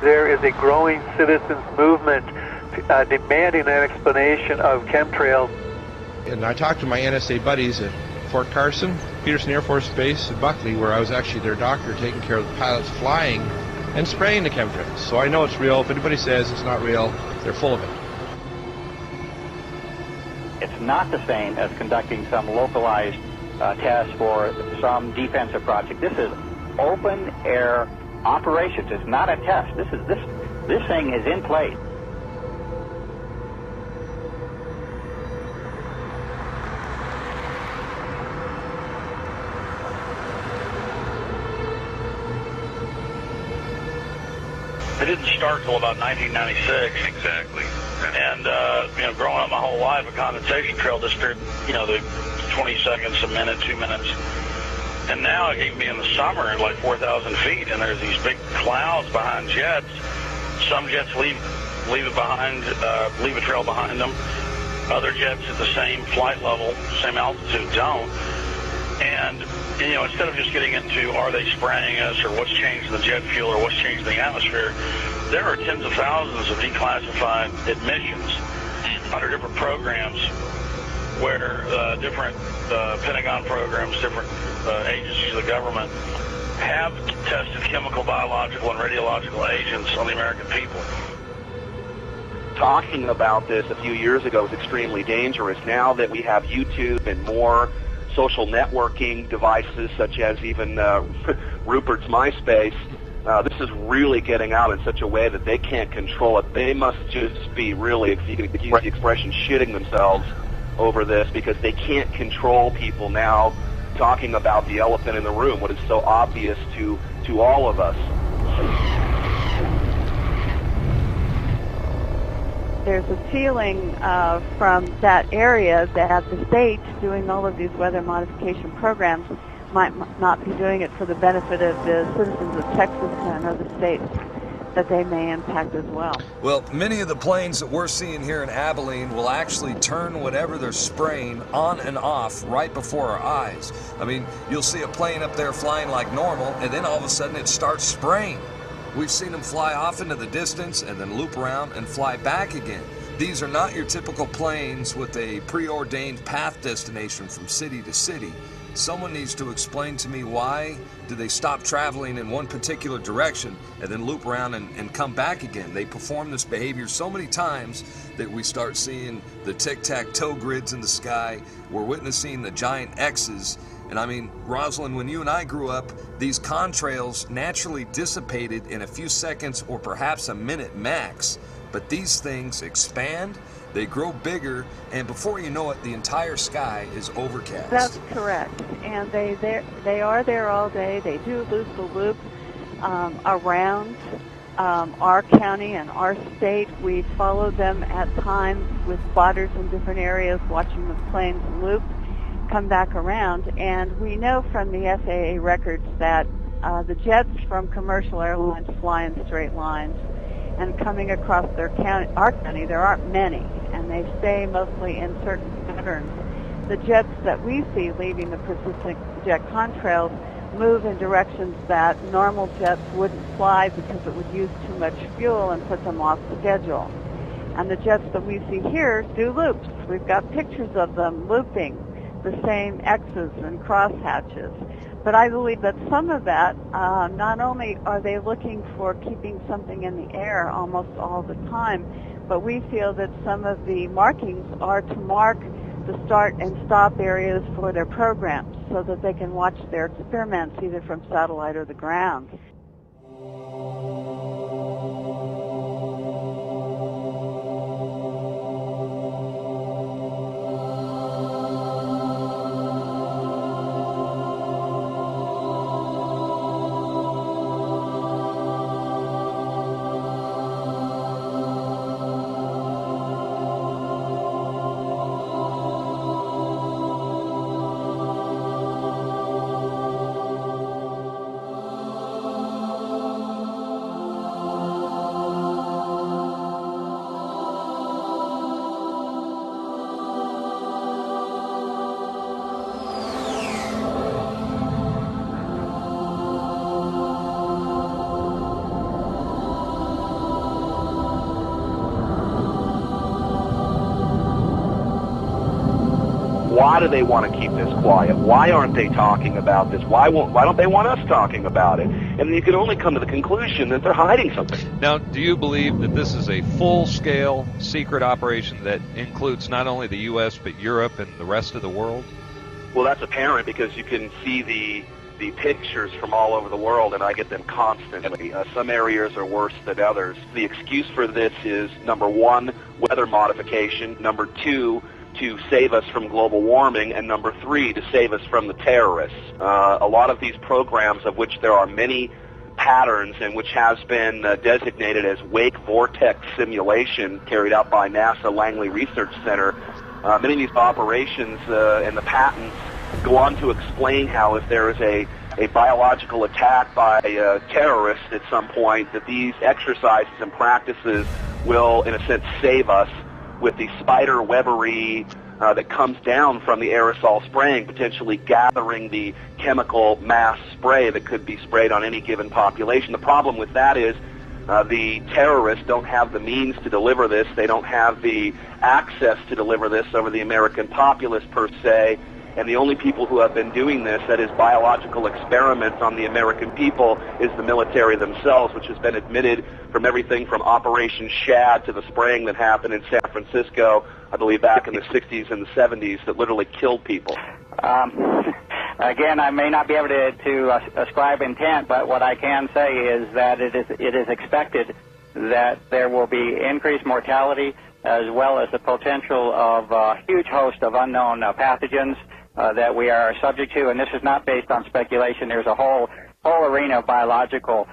There is a growing citizens movement demanding an explanation of chemtrails. And I talked to my NSA buddies at Fort Carson, Peterson Air Force Base, and Buckley, where I was actually their doctor taking care of the pilots flying and spraying the chemtrails. So I know it's real. If anybody says it's not real, they're full of it. It's not the same as conducting some localized test for some defensive project. This is open air operations. It's not a test. This thing is in place. It didn't start till about 1996. Exactly. And, growing up my whole life, a condensation trail disappeared, the 20 seconds, a minute, 2 minutes. And now it can be in the summer at like 4,000 feet, and there's these big clouds behind jets. Some jets leave it behind, leave a trail behind them. Other jets at the same flight level, same altitude, don't. And, instead of just getting into are they spraying us or what's changed in the jet fuel or what's changed in the atmosphere, there are tens of thousands of declassified admissions under different programs where different Pentagon programs, different agencies of the government have tested chemical, biological, and radiological agents on the American people. Talking about this a few years ago was extremely dangerous. Now that we have YouTube and more social networking devices, such as even Rupert's MySpace, this is really getting out in such a way that they can't control it. They must just be really, if you could use the expression, shitting themselves over this, because they can't control people now talking about the elephant in the room, what is so obvious to all of us. There's a feeling from that area that the state doing all of these weather modification programs might not be doing it for the benefit of the citizens of Texas and other states that they may impact as well. Well, many of the planes that we're seeing here in Abilene will actually turn whatever they're spraying on and off right before our eyes. I mean, you'll see a plane up there flying like normal, and then all of a sudden it starts spraying. We've seen them fly off into the distance and then loop around and fly back again. These are not your typical planes with a preordained path destination from city to city. Someone needs to explain to me why do they stop traveling in one particular direction and then loop around and come back again. They perform this behavior so many times that we start seeing the tic-tac-toe grids in the sky. We're witnessing the giant X's. And I mean, Rosalind, when you and I grew up, these contrails naturally dissipated in a few seconds or perhaps a minute max. But these things expand, they grow bigger, and before you know it, the entire sky is overcast. That's correct. And they are there all day. They do loop the loop around our county and our state. We follow them at times with spotters in different areas, watching the planes loop, come back around. And we know from the FAA records that the jets from commercial airlines fly in straight lines. And coming across our county, there aren't many, and they stay mostly in certain patterns. The jets that we see leaving the persistent jet contrails move in directions that normal jets wouldn't fly because it would use too much fuel and put them off schedule. And the jets that we see here do loops. We've got pictures of them looping the same X's and crosshatches. But I believe that some of that, not only are they looking for keeping something in the air almost all the time, but we feel that some of the markings are to mark the start and stop areas for their programs so that they can watch their experiments either from satellite or the ground. Why do they want to keep this quiet? Why aren't they talking about this? Why don't they want us talking about it? And you can only come to the conclusion that they're hiding something. Now, do you believe that this is a full-scale secret operation that includes not only the U.S. but Europe and the rest of the world? Well, that's apparent because you can see the pictures from all over the world, and I get them constantly. Some areas are worse than others. The excuse for this is, number one, weather modification, number two, to save us from global warming, and number three, to save us from the terrorists. A lot of these programs, of which there are many patterns and which has been designated as wake vortex simulation carried out by NASA Langley Research Center, many of these operations and the patents go on to explain how if there is a biological attack by terrorists at some point, that these exercises and practices will, in a sense, save us with the spider webbery that comes down from the aerosol spraying, potentially gathering the chemical mass spray that could be sprayed on any given population. The problem with that is the terrorists don't have the means to deliver this. They don't have the access to deliver this over the American populace per se. And the only people who have been doing this, that is biological experiments on the American people, is the military themselves, which has been admitted from everything from Operation Shad to the spraying that happened in San Francisco, I believe back in the 60s and the 70s, that literally killed people. Again, I may not be able to ascribe intent, but what I can say is that it is expected that there will be increased mortality as well as the potential of a huge host of unknown pathogens that we are subject to, and this is not based on speculation. There's a whole arena of biological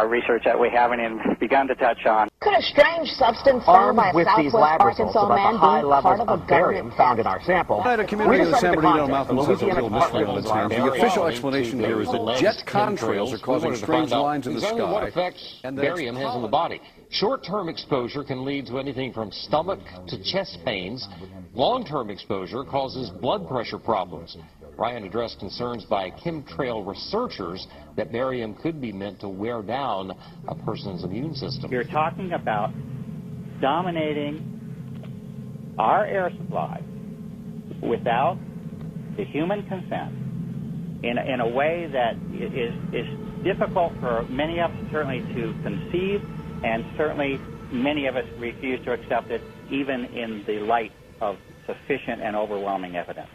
research that we haven't even begun to touch on. Could a strange substance found by a Southwest Arkansas man be part of a government found in our sample? At a community in the San Bernardino Mountains has a real mystery on its hands. The official explanation here is that jet contrails are causing strange lines in the sky. What effects barium has on the body. Short-term exposure can lead to anything from stomach to chest pains. Long-term exposure causes blood pressure problems. Ryan addressed concerns by chemtrail researchers that barium could be meant to wear down a person's immune system. You're talking about dominating our air supply without the human consent in a way that is difficult for many of us certainly to conceive, and certainly many of us refuse to accept it even in the light of sufficient and overwhelming evidence.